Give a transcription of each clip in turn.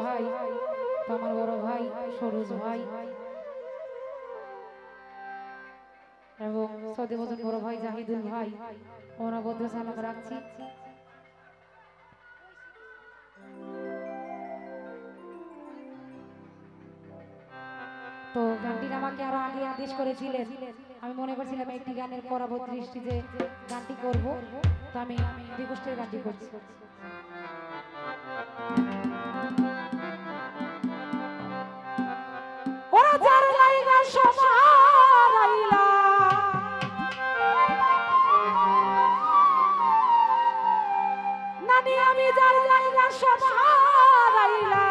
ভাই, তো আমার বড় ভাই সরোজ ভাই এবং সৌদি বছর বড় ভাই জাহিদুল ভাই, ওনার বদ্ধ সালাম রাখছি। তো গানটি আমাকে আরো আগে আদেশ করেছিলেন, আমি মনে করছিলাম একটি গানের পরবর্তী যে গানটি করব, তো আমি রিকোয়েস্টের গানটি করছি। ওরা যার লাইগা সমারাইলা নানি আমি যার লাইগা সমারাইলা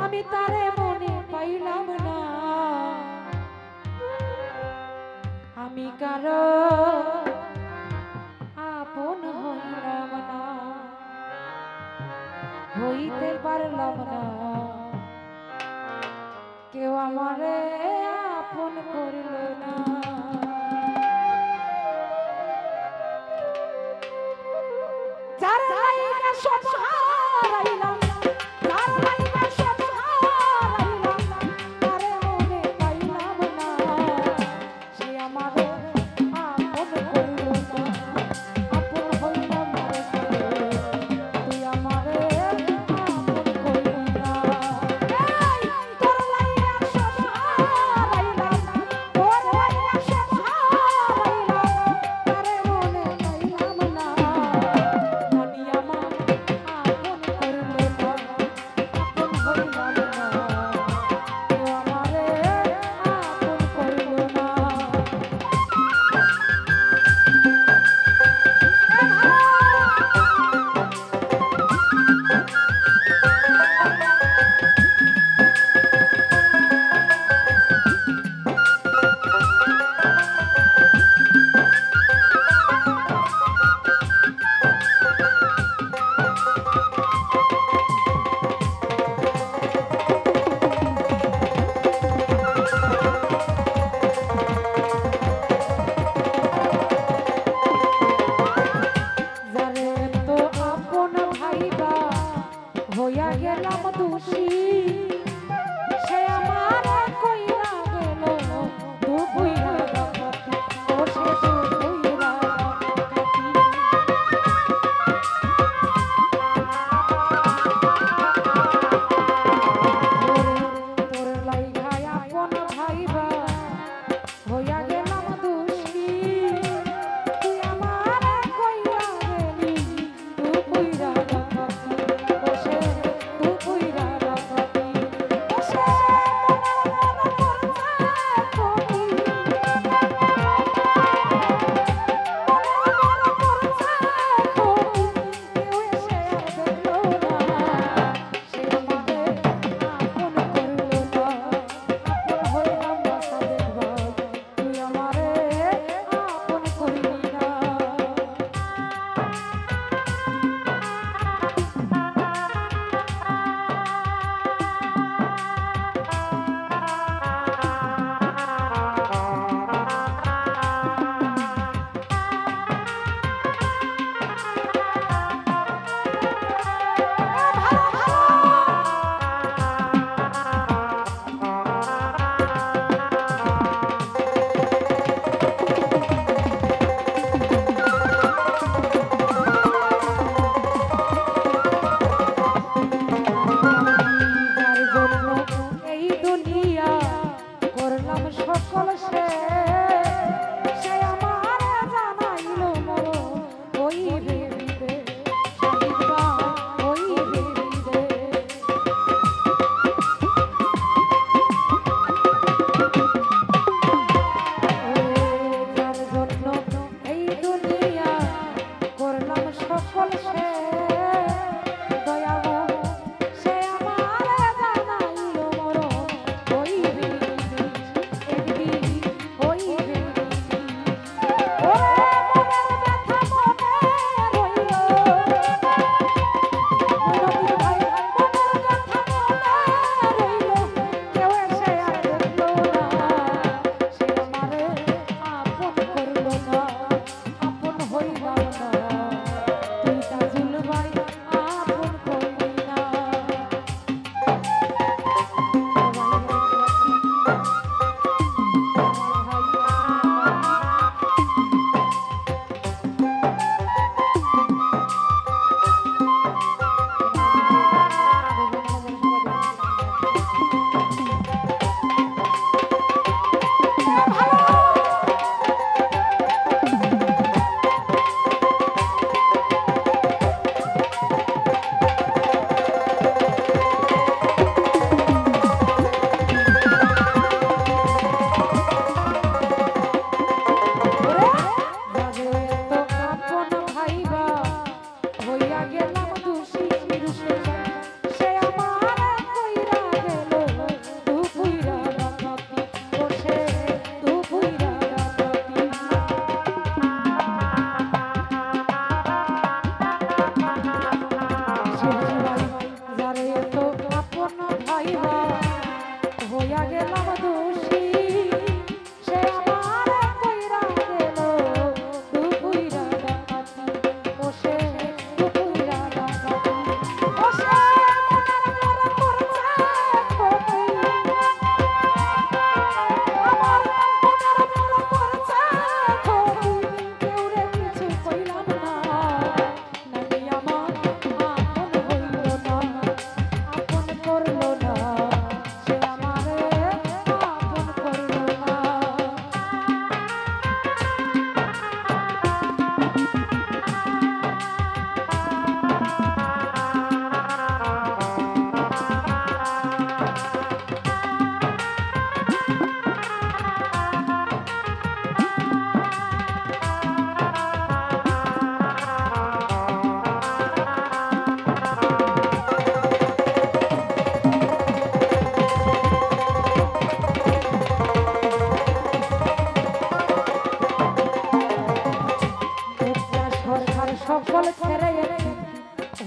আমি তারে মনে পাইলাম না, আমি কারো আপন হইলাম না, হইতে পারলাম না, কেউ আমারে আপন করল না। যার লাইগা সব হারাইলাম, যার লাইগা সব হারাইলাম, তারে মনে পাইলাম না, সে আমারে আপন করল না, আপন হইলাম রে তুই আমারে আপন করল না। তোর লাইগা সব হারাইলাম, তোর লাইগা সব হারাইলাম, তারে মনে পাইলাম না, নানি আমার আপন করল না, আপন হইলাম না, কেউ আমারে আপন করল না। যারে তো আপন ভাইবা হইয়া গেলাম দোষী, সে আমার কইরা গেল দুবুইরা ডাকাতি, ও সে দুবুইরা ডাকাতি। তোর লাইগা আপন ভাইবা হইয়া গেলাম দোষী, তুই আমার কইরা গেলি দুবুইরা ডাকাতি, ও সে দুবুইরা ডাকাতি।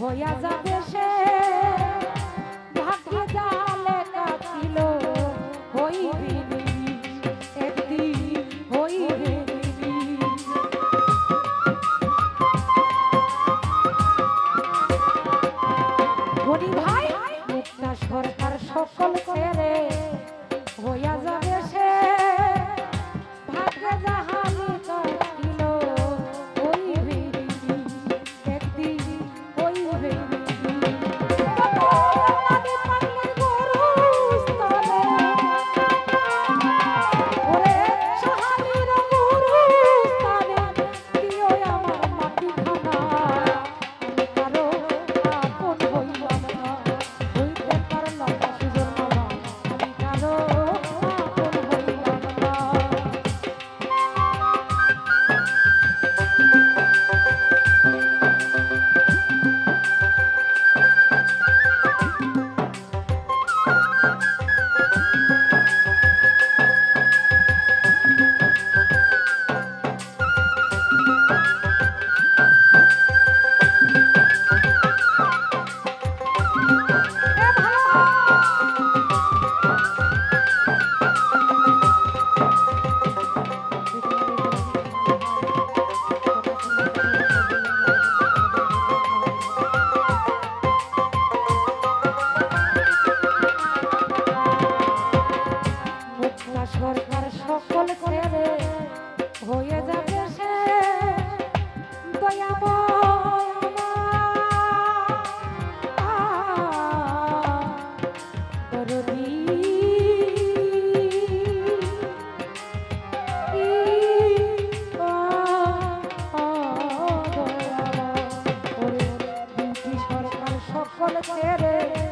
হইয়া যাবে সে ভাগ্যে যা লেখা ছিল হইবে একদিন হইবে গনি ভাই মুক্তা সরকার সকল ছেড়ে হইয়া যাবে সে ভাগ্যে যাহা লেখা ছিল হইবে একদিন হইবে সরকার সকল ছেড়ে হয়ে যাবে সে সরকার সকল ছেড়ে